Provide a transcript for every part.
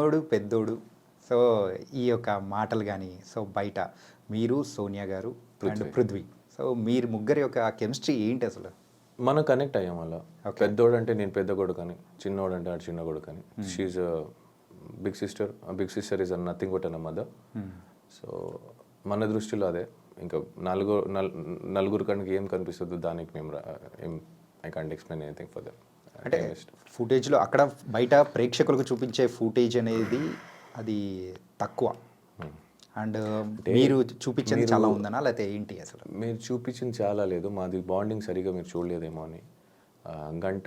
చిన్నోడు పెద్దోడు సో ఈ యొక్క మాటలు కానీ సో బయట మీరు సోనియా గారు అండ్ పృథ్వీ సో మీరు ముగ్గురి యొక్క కెమిస్ట్రీ ఏంటి అసలు? మనం కనెక్ట్ అయ్యాం అలా. పెద్దోడు అంటే నేను పెద్ద కొడుకు అని, చిన్నోడు అంటే ఆడు చిన్న కొడుకు అని. She big sister. Big sister is nothing but an mother. So మన దృష్టిలో అదే. ఇంకా నలుగురు కనుక ఏం కనిపిస్తుందో దానికి మేము I can't explain anything for that. అంటే ఫుటేజ్లో అక్కడ బయట ప్రేక్షకులకు చూపించే ఫుటేజ్ అనేది అది తక్కువ అండ్ మీరు చూపించింది చాలా ఉందనా లేకపోతే ఏంటి అసలు? మీరు చూపించింది చాలా లేదు, మాది బాండింగ్ సరిగా మీరు చూడలేదేమో అని. గంట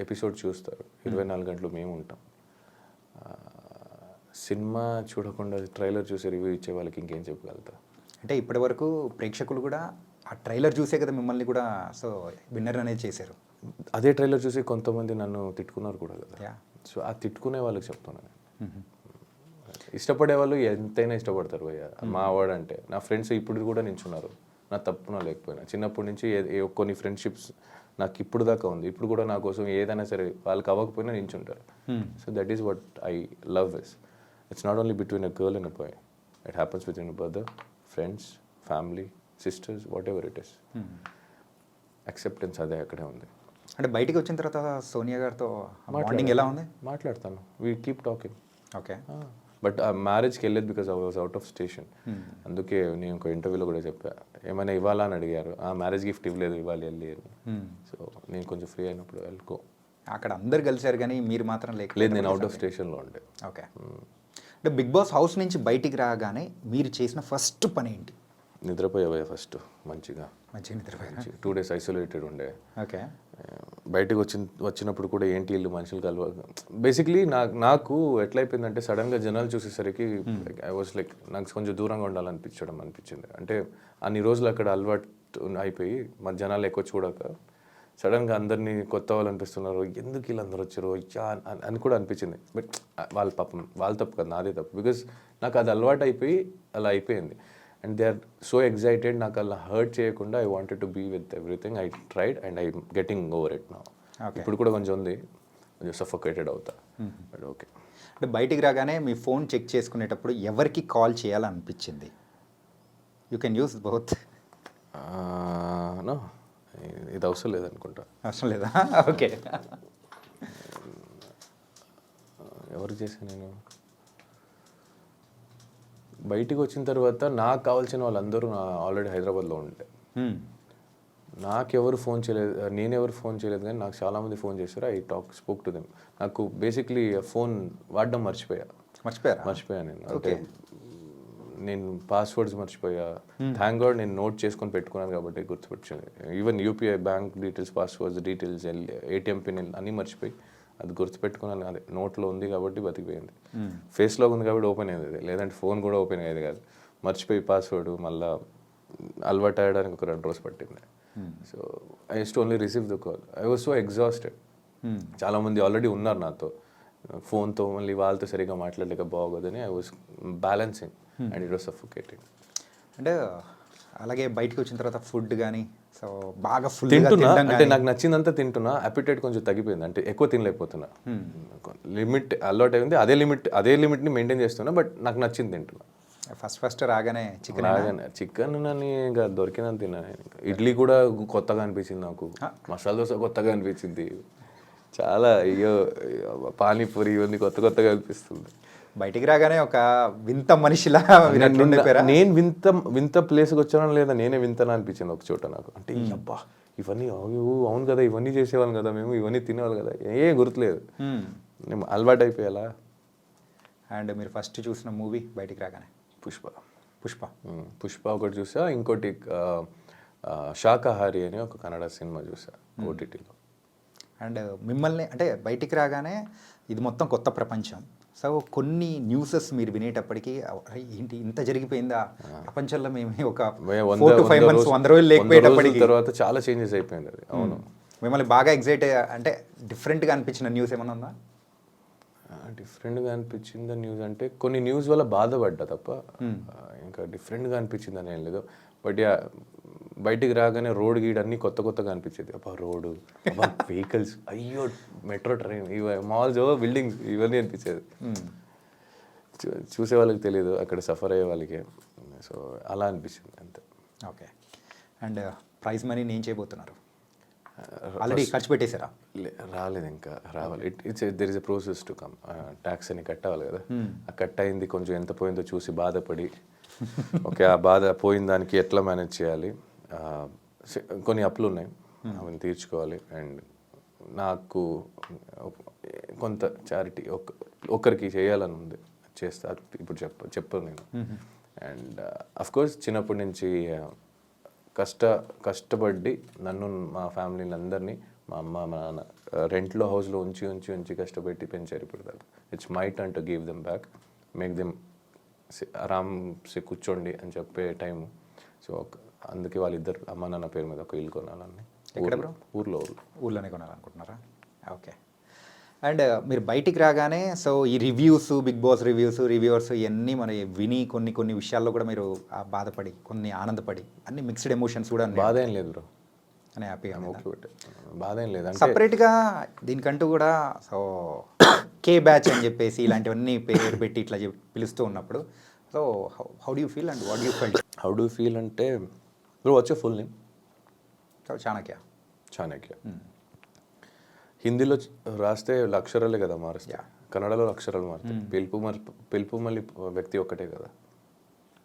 ఎపిసోడ్ చూస్తారు, 24 గంటలు మేము ఉంటాం. సినిమా చూడకుండా ట్రైలర్ చూసి రివ్యూ ఇచ్చే వాళ్ళకి ఇంకేం చెప్పగలుగుతా? అంటే ఇప్పటి వరకు ప్రేక్షకులు కూడా ఆ ట్రైలర్ చూసే కదా మిమ్మల్ని కూడా సో విన్నర్ అనేది చేశారు. అదే ట్రైలర్ చూసి కొంతమంది నన్ను తిట్టుకున్నారు కూడా కదా. సో ఆ తిట్టుకునే వాళ్ళకి చెప్తున్నాను. ఇష్టపడే వాళ్ళు ఎంతైనా ఇష్టపడతారు భయ్య. మా వాడంటే నా ఫ్రెండ్స్ ఇప్పుడు కూడా నించున్నారు, నా తప్పున లేకపోయినా. చిన్నప్పటి నుంచి కొన్ని ఫ్రెండ్షిప్స్ నాకు ఇప్పుడు దాకా ఉంది. ఇప్పుడు కూడా నా కోసం ఏదైనా సరే వాళ్ళకి అవ్వకపోయినా నించుంటారు. So that is what I love is. It's not only between a girl and a boy. It happens between a brother, friends, family, sisters, whatever it is. Acceptance అదే అక్కడే ఉంది. అంటే బయటికి వచ్చిన తర్వాత సోనియా గారితో బాండింగ్ ఎలా ఉంది? మాట్లాడతాను, we keep talking. Okay. But ఆ మ్యారేజ్కి వెళ్ళేది because I was out of station. అందుకే నేను ఒక ఇంటర్వ్యూలో కూడా చెప్పా, ఏమైనా ఇవ్వాలా అని అడిగారు. ఆ మ్యారేజ్ గిఫ్ట్ ఇవ్వలేదు, ఇవ్వాలి వెళ్ళి అని. సో నేను కొంచెం ఫ్రీ అయినప్పుడు వెళ్ళుకో. అక్కడ అందరు కలిసారు కానీ మీరు మాత్రం లేదు, నేను అవుట్ ఆఫ్ స్టేషన్లో ఉండే. ఓకే. అంటే బిగ్ బాస్ హౌస్ నుంచి బయటికి రాగానే మీరు చేసిన ఫస్ట్ పని ఏంటి? నిద్రపోయావా ఫస్ట్ మంచిగా నిద్రపోయా. 2 days ఐసోలేటెడ్ ఉండే. ఓకే. బయటకు వచ్చినప్పుడు కూడా ఏంటి ఇల్లు మనుషులు కలవ. బేసిక్లీ నాకు ఎట్లయిపోయిందంటే సడన్గా జనాలు చూసేసరికి ఐ వాజ్ లైక్ నాకు కొంచెం దూరంగా అనిపించింది. అంటే అన్ని రోజులు అక్కడ అలవాటు అయిపోయి మన జనాలు ఎక్కువ చూడక సడన్గా అందరినీ కొత్త వాళ్ళు అనిపిస్తున్నారు, ఎందుకు వీళ్ళు అందరూ వచ్చారు అని కూడా అనిపించింది. బట్ వాళ్ళ పాపం వాళ్ళ తప్పు కదా, నాదే తప్పు. బికాజ్ నాకు అది అలవాటు అయిపోయి అలా అయిపోయింది. And they are so excited. నాకు అలా హర్ట్ చేయకుండా I wanted to be with everything. I tried and I getting over it now. ఇప్పుడు కూడా కొంచెం ఉంది, కొంచెం సఫోకేటెడ్ అవుతా. But okay. అంటే బయటికి రాగానే మీ ఫోన్ చెక్ చేసుకునేటప్పుడు ఎవరికి కాల్ చేయాలనిపించింది? You can use both. No, ఇది అవసరం లేదనుకుంటా. అవసరం లేదా? ఓకే. ఎవరికి చేశాను నేను? బయటికి వచ్చిన తర్వాత నాకు కావాల్సిన వాళ్ళందరూ ఆల్రెడీ హైదరాబాద్లో ఉంటే నాకెవరు ఫోన్ చేయలేదు, నేనెవరు ఫోన్ చేయలేదు. కానీ నాకు చాలామంది ఫోన్ చేశారు. I spoke to them. నాకు బేసిక్లీ ఫోన్ వాడడం మర్చిపోయా నేను. అంటే నేను పాస్వర్డ్స్ మర్చిపోయా. థ్యాంక్ గాడ్ నేను నోట్ చేసుకొని పెట్టుకున్నాను కాబట్టి గుర్తుపెట్టింది. Even UPI bank details, passwords details, ATM pin అన్నీ మర్చిపోయి అది గుర్తుపెట్టుకున్నాను. అదే నోట్లో ఉంది కాబట్టి బతికిపోయింది. ఫేస్లో ఉంది కాబట్టి ఓపెన్ అయ్యేది, లేదంటే ఫోన్ కూడా ఓపెన్ అయ్యేది కాదు. మర్చిపోయి పాస్వర్డ్ మళ్ళీ అలవాటు అయ్యడానికి ఒక 2 రోజులు పట్టింది. So I use to only receive the call. I was so exhausted. చాలామంది ఆల్రెడీ ఉన్నారు నాతో, ఫోన్తో మళ్ళీ వాళ్ళతో సరిగ్గా మాట్లాడలేక బాగోదని I was balancing and it was suffocating. అంటే అలాగే బయటకు వచ్చిన తర్వాత ఫుడ్ కానీ సో బాగా ఫుల్ తింటున్నా, అంటే నాకు నచ్చిందంతా తింటున్నా. అపిటైట్ కొంచెం తగ్గిపోయింది, అంటే ఎక్కువ తినలేకపోతున్నా. లిమిట్ అలవాటు అయింది, అదే లిమిట్ని మెయింటైన్ చేస్తున్నా. బట్ నాకు నచ్చింది తింటున్నా. ఫస్ట్ రాగానే చికెన్ అని ఇంకా దొరికినంత తిన్నాను. ఇడ్లీ కూడా కొత్తగా అనిపించింది నాకు, మసాలా దోశ కొత్తగా అనిపించింది, చాలా అయ్యో పానీపూరి ఇవన్నీ కొత్తగా అనిపిస్తుంది. బయటికి రాగానే ఒక వింత మనిషిలా నేను వింత ప్లేస్కి వచ్చానా లేదా నేనే వింతనా అనిపించింది ఒక చోట నాకు. అంటే అబ్బా ఇవన్నీ అవును కదా, ఇవన్నీ చేసేవాళ్ళం కదా మేము, ఇవన్నీ తినేవాళ్ళు కదా, గుర్తులేదు, నేను అలవాటు అయిపోయాలా. అండ్ మీరు ఫస్ట్ చూసిన మూవీ బయటికి రాగానే? పుష్ప ఒకటి చూసా. ఇంకోటి శాకాహారి అని ఒక కన్నడ సినిమా చూసా ఓటీటీలో. అండ్ మిమ్మల్ని అంటే బయటికి రాగానే ఇది మొత్తం కొత్త ప్రపంచం. సో కొన్ని న్యూసెస్ మీరు వినేటప్పటికీ ఏంటి ఇంత జరిగిపోయిందా ప్రపంచంలో, మేము ఒక 4 to 5 months 100 రోజులు లేకపోయేటప్పటికి తర్వాత చాలా చేంజెస్ అయిపోయింది అది. అవును. మిమ్మల్ని బాగా ఎగ్జైట్ అంటే డిఫరెంట్గా అనిపించిన న్యూస్ ఏమన్నా ఉందా? డిఫరెంట్గా అనిపించింది న్యూస్ అంటే కొన్ని న్యూస్ వల్ల బాధపడ్డా తప్ప ఇంకా డిఫరెంట్గా అనిపించింది అని ఏం లేదు. బట్ బయటికి రాగానే రోడ్ గీడ్ అన్నీ కొత్తగా అనిపించేది. అబ్బా రోడ్డు, వెహికల్స్, అయ్యో మెట్రో ట్రైన్, మాల్స్, బిల్డింగ్స్, ఇవన్నీ అనిపించేది. చూసే వాళ్ళకి తెలియదు, అక్కడ సఫర్ అయ్యే వాళ్ళకి. సో అలా అనిపించింది అంతే. ఓకే. అండ్ ప్రైజ్ మనీ ఏం చేయబోతున్నారు? ఆల్రెడీ ఖర్చు పెట్టేశారా? రాలేదు, ఇంకా రావాలి. There is a process to come. Tax అని కట్టాలి కదా, ఆ కట్ అయింది కొంచెం ఎంత పోయిందో చూసి బాధపడి ఓకే ఆ బాధ పోయిన దానికి ఎట్లా మేనేజ్ చేయాలి. కొన్ని అప్పులు ఉన్నాయి, అవన్నీ తీర్చుకోవాలి. అండ్ నాకు కొంత చారిటీ ఒక్కరికి చేయాలని ఉంది, చేస్తా. ఇప్పుడు చెప్పను నేను. అండ్ అఫ్కోర్స్ చిన్నప్పటి నుంచి కష్టపడి నన్ను మా ఫ్యామిలీని అందరినీ, మా అమ్మ మా నాన్న రెంట్లో హౌస్లో ఉంచి కష్టపెట్టి పెంచారు. ఇప్పుడు దాకా it's my turn to give them back, make them ఆరామ్సే కూర్చోండి అని చెప్పే టైము. సో అందుకే వాళ్ళిద్దరు అమ్మ నాన్న పేరు మీద ఒక ఇల్లు కొనాలని. ఊర్లోనే కొనాలనుకుంటున్నారా? ఓకే. అండ్ మీరు బయటికి రాగానే సో ఈ రివ్యూస్, బిగ్ బాస్ రివ్యూవర్స్ ఇవన్నీ మరి విని కొన్ని విషయాల్లో కూడా మీరు బాధపడి, కొన్ని ఆనందపడి, అన్ని మిక్స్డ్ ఎమోషన్స్ కూడా బాధ ఏం లేదు బ్రో, అని హ్యాపీగా బాధ ఏం లేదు. సపరేట్గా దీనికంటూ కూడా సో కే బ్యాచ్ అని చెప్పేసి ఇలాంటివన్నీ పేరు పెట్టి ఇట్లా పిలుస్తూ ఉన్నప్పుడు so how do you feel and what you felt? How do feel అంటే బ్రో వచ్చే ఫుల్ నేమ్ చాణక్య. హిందీలో రాస్తే అక్షరాలే కదా మారుస్తాయి, కన్నడలో అక్షరాలు మారుతాయి. పిలుపు మళ్ళీ వ్యక్తి ఒక్కటే కదా,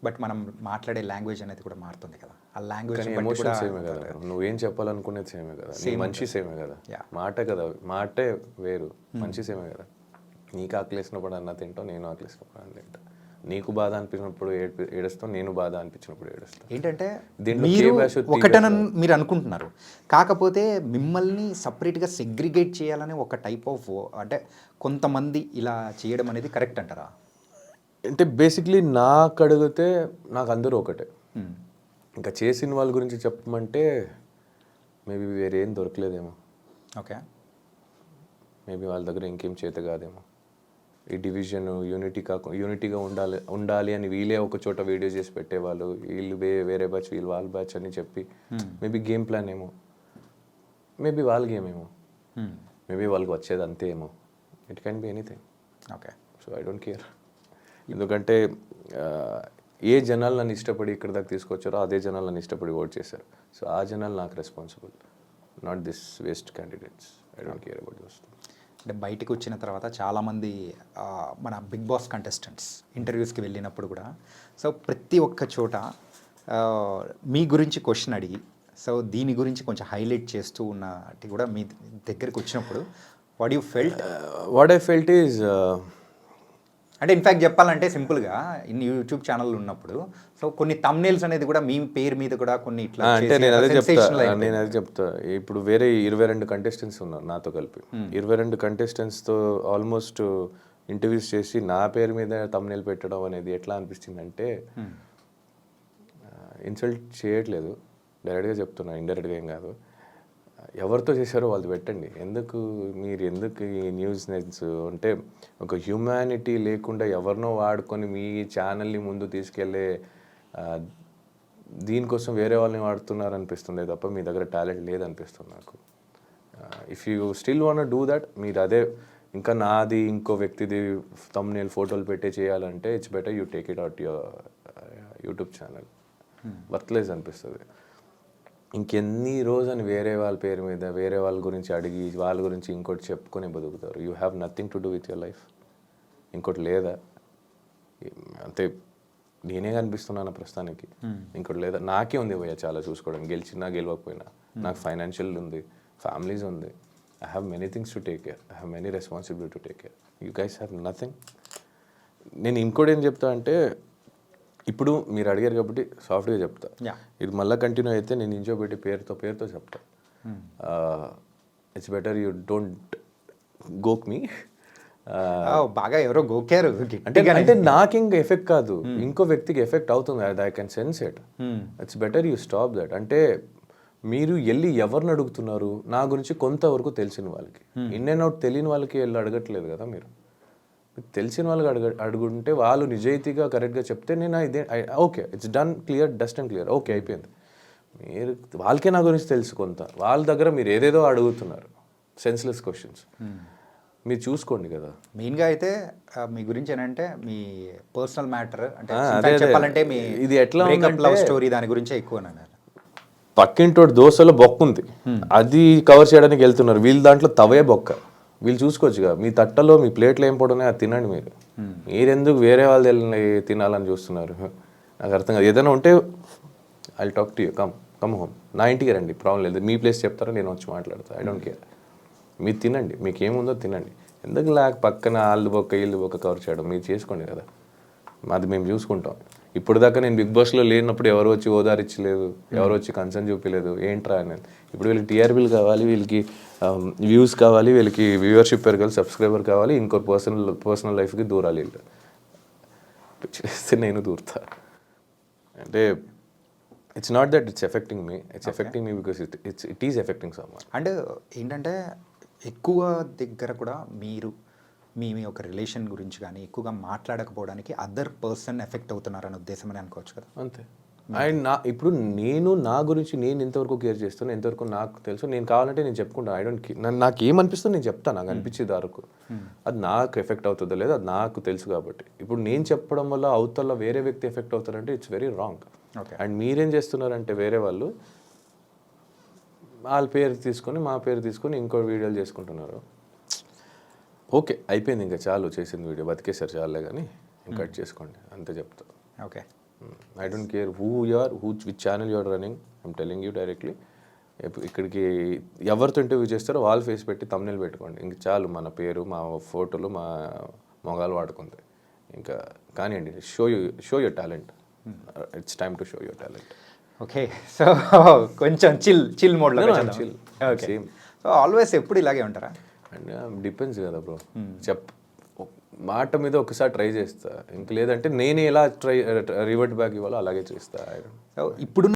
బట్ మనం మాట్లాడే లాంగ్వేజ్ అనేది కూడా మారుతుంది కదా. ఆ లాంగ్వేజ్ ఎమోషన్ సేమే కదా, నువ్వేం చెప్పాలనుకునేది సేమే కదా, నీ మనిషి సేమే కదా, మాటే వేరు, మనిషి సేమే కదా. నీకు ఆకలేసినప్పుడు అన్న తింటావు, నేను ఆకలేసినప్పుడు అన్న తింటా. నీకు బాధ అనిపించినప్పుడు ఏడుస్తావు, నేను బాధ అనిపించినప్పుడు ఏడుస్తాను. ఏంటంటే మీరు ఒకటనని మీరు అనుకుంటున్నారు, కాకపోతే మిమ్మల్ని సపరేట్గా సెగ్రిగేట్ చేయాలని ఒక టైప్ ఆఫ్ అంటే కొంతమంది ఇలా చేయడం అనేది కరెక్ట్ అంటారా? అంటే బేసిక్లీ నాకు అడిగితే నాకు అందరూ ఒకటే. ఇంకా చేసిన వాళ్ళ గురించి చెప్పమంటే మేబీ వేరేం దొరకలేదేమో. ఓకే. మేబీ వాళ్ళ దగ్గర ఇంకేం చేత కాదేమో. ఈ డివిజన్ యూనిటీగా ఉండాలి అని వీళ్ళే ఒక చోట వీడియో చేసి పెట్టేవాళ్ళు, వీళ్ళు వేరే బ్యాచ్, వీళ్ళు వాళ్ళ బ్యాచ్ అని చెప్పి మేబీ గేమ్ ప్లాన్ ఏమో, మేబీ వాళ్ళ గేమ్ ఏమో, మేబీ వాళ్ళకి వచ్చేది అంతే ఏమో. It can be anything. Okay. So I don't care. ఎందుకంటే ఏ జనాలు నన్ను ఇష్టపడి ఇక్కడ దాకా తీసుకొచ్చారో అదే జనాలు నన్ను ఇష్టపడి ఓట్ చేశారు. సో ఆ జనాలు నాకు responsible, not this waste candidates. I don't care about those. అంటే బయటకు వచ్చిన తర్వాత చాలామంది మన బిగ్ బాస్ కంటెస్టెంట్స్ ఇంటర్వ్యూస్కి వెళ్ళినప్పుడు కూడా సో ప్రతి ఒక్క చోట మీ గురించి క్వశ్చన్ అడిగి సో దీని గురించి కొంచెం హైలైట్ చేస్తూ ఉన్నట్టు కూడా మీ దగ్గరికి వచ్చినప్పుడు వాట్ ఐ ఫెల్ట్ ఈజ్ అంటే ఇన్ఫ్యాక్ట్ చెప్పాలంటే సింపుల్గా ఇన్ని యూట్యూబ్ ఛానల్ ఉన్నప్పుడు సో కొన్ని థంబ్నెయిల్స్ అనేది కూడా మీ పేరు మీద కూడా కొన్ని ఇట్లా అంటే నేను అదే చెప్తా. ఇప్పుడు వేరే 22 కంటెస్టెంట్స్ ఉన్నారు నాతో కలిపి. 22 కంటెస్టెంట్స్తో ఆల్మోస్ట్ ఇంటర్వ్యూస్ చేసి నా పేరు మీద థంబ్నెయిల్ పెట్టడం అనేది ఎట్లా అనిపిస్తుంది అంటే ఇన్సల్ట్ చేయట్లేదు, డైరెక్ట్గా చెప్తున్నా, ఇండైరెక్ట్గా ఏం కాదు. ఎవరితో చేశారో వాళ్ళు పెట్టండి. మీరు ఎందుకు ఈ న్యూస్ అంటే ఒక హ్యూమానిటీ లేకుండా ఎవరినో వాడుకొని మీ ఛానల్ని ముందు తీసుకెళ్ళే దీనికోసం వేరే వాళ్ళని వాడుతున్నారు అనిపిస్తుంది తప్ప మీ దగ్గర టాలెంట్ లేదనిపిస్తుంది నాకు. If you still want do that, మీరు అదే ఇంకా నాది ఇంకో వ్యక్తిది థంబ్నెయిల్ ఫోటోలు పెట్టే చేయాలంటే it's better you take it out your YouTube channel. Worthless అనిపిస్తుంది. ఇంకెన్ని రోజని వేరే వాళ్ళ పేరు మీద వేరే వాళ్ళ గురించి అడిగి వాళ్ళ గురించి ఇంకోటి చెప్పుకొని బతుకుతారు. You have nothing to do with your life. ఇంకోటి లేదా అంతే, నేనే కనిపిస్తున్నాను ప్రస్తుతానికి, ఇంకోటి లేదా. నాకే ఉంది భయ్య చాలా చూసుకోవడం, గెలిచినా గెలవకపోయినా. నాకు ఫైనాన్షియల్ ఉంది, ఫ్యామిలీస్ ఉంది. I have many things to take care, I have many responsibility to take care. You guys have nothing. నేను ఇంకోటి ఏం చెప్తా అంటే, ఇప్పుడు మీరు అడిగారు కాబట్టి సాఫ్ట్గా చెప్తా. ఇది మళ్ళీ కంటిన్యూ అయితే నేను ఇంచో పెట్టి పేరుతో చెప్తా. ఇట్స్ బెటర్ యూ డోంట్ గోక్ మీ. బాగా ఎవరో గోకారు అంటే నాకు ఇంకా ఎఫెక్ట్ కాదు, ఇంకో వ్యక్తికి ఎఫెక్ట్ అవుతుంది. I can sense it. It's better you stop that. అంటే మీరు వెళ్ళి ఎవరిని అడుగుతున్నారు? నా గురించి కొంతవరకు తెలిసిన వాళ్ళకి, ఇన్ అండ్ అవుట్ తెలియని వాళ్ళకి వెళ్ళి అడగట్లేదు కదా మీరు. తెలిసిన వాళ్ళకి అడుగుంటే వాళ్ళు నిజాయితీగా కరెక్ట్గా చెప్తే నేను ఇదే okay, it's done, clear, dust and clear, okay అయిపోయింది. మీరు వాళ్ళకే నా గురించి తెలుసు కొంత, వాళ్ళ దగ్గర మీరు ఏదేదో అడుగుతున్నారు, సెన్స్లెస్ క్వశ్చన్స్. మీరు చూసుకోండి కదా. మెయిన్గా అయితే మీ గురించి ఏంటంటే మీ పర్సనల్ మ్యాటర్ అంటే అదే, in fact అదే. చెప్పాలంటే మీ ఇది ఎట్లా బ్రేకప్ ఉందంటే- లవ్ స్టోరీ దాని గురించే ఎక్కువ అన్నారు. పక్కింటోటి దోశలో బొక్క ఉంది, అది కవర్ చేయడానికి వెళ్తున్నారు. వీళ్ళు దాంట్లో తవే బొక్క, వీళ్ళు చూసుకోవచ్చుగా. మీ తట్టలో మీ ప్లేట్లు ఏం పడున్నాయి అది తినండి మీరు. మీరెందుకు వేరే వాళ్ళు వెళ్ళి తినాలని చూస్తున్నారు? నాకు అర్థం కాదు. ఏదైనా ఉంటే I talk to you, come home, నా ఇంటికి రండి, ప్రాబ్లం లేదు. మీ ప్లేస్ చెప్తారో నేను వచ్చి మాట్లాడతాను, ఐ డోంట్ కేర్. మీరు తినండి, మీకు ఏముందో తినండి. ఎందుకు పక్కన వాళ్ళు బొక్క వీళ్ళు బొక్క కవర్ చేయడం? మీరు చేసుకోండి కదా, అది మేము చూసుకుంటాం. ఇప్పుడు దాకా నేను బిగ్ బాస్లో లేనప్పుడు ఎవరు వచ్చి ఓదారిచ్చలేదు, ఎవరు వచ్చి కన్సర్న్ చూపించలేదు, ఏంట్రా అనేది. ఇప్పుడు వీళ్ళకి టీఆర్పీలు కావాలి, వీళ్ళకి వ్యూస్ కావాలి, వీళ్ళకి వ్యూవర్షిప్ పెరగాలి, సబ్స్క్రైబర్ కావాలి, ఇంకో పర్సనల్ లైఫ్కి దూరాలి. వీళ్ళు చేస్తే నేను దూరుతా. అంటే it's not that it's effecting me, it's effecting me because it is affecting someone. And ఏంటంటే ఎక్కువ దగ్గర కూడా మీరు మీ ఒక రిలేషన్ గురించి కానీ ఎక్కువగా మాట్లాడకపోవడానికి అదర్ పర్సన్ ఎఫెక్ట్ అవుతున్నారనే ఉద్దేశం అని అనుకోవచ్చు కదా. అంతే. అండ్ ఇప్పుడు నా గురించి నేను ఎంతవరకు కేర్ చేస్తాను, ఎంతవరకు నాకు తెలుసు. నేను కావాలంటే నేను చెప్పుకుంటాను, ఐ డోంట్ కేర్. నాకు ఏమనిపిస్తుందో నేను చెప్తాను, నాకు అనిపించేది వరకు. అది నాకు ఎఫెక్ట్ అవుతుందో లేదో అది నాకు తెలుసు కాబట్టి. ఇప్పుడు నేను చెప్పడం వల్ల అవతల వేరే వ్యక్తి ఎఫెక్ట్ అవుతారంటే ఇట్స్ వెరీ రాంగ్. అండ్ మీరేం చేస్తున్నారంటే వేరే వాళ్ళు వాళ్ళ పేరు తీసుకొని మా పేరు తీసుకొని ఇంకో వీడియోలు చేసుకుంటున్నారు. ఓకే, అయిపోయింది, ఇంకా చాలు, చేసింది వీడియో బతికేసారు చాలే, కానీ ఇంకా కట్ చేసుకోండి అంతే చెప్తా. Okay, I don't care who you are, which channel you are running, I'm telling you directly. ఇక్కడికి ఎవరితో ఇంటర్వ్యూ చేస్తారో వాళ్ళ ఫేస్ పెట్టి తమ్నెల్ పెట్టుకోండి, ఇంక చాలు. మన పేరు, మా ఫోటోలు, మా మొగాలు వాడుకుంది ఇంకా కానివ్వండి. Show your talent, it's time to show your talent. Okay. So కొంచెం చిల్ మోడ్లో chill. Okay. Same. So always ఎప్పుడు ఇలాగే ఉంటారా? అండ్ డిపెండ్స్ కదా బ్రో. మాట మీద ఒకసారి ట్రై చేస్తా, ఇంక లేదంటే నేను ఎలా రివర్ట్ బ్యాక్ ఇవ్వాలో అలాగే చేస్తా. సో ఇప్పుడు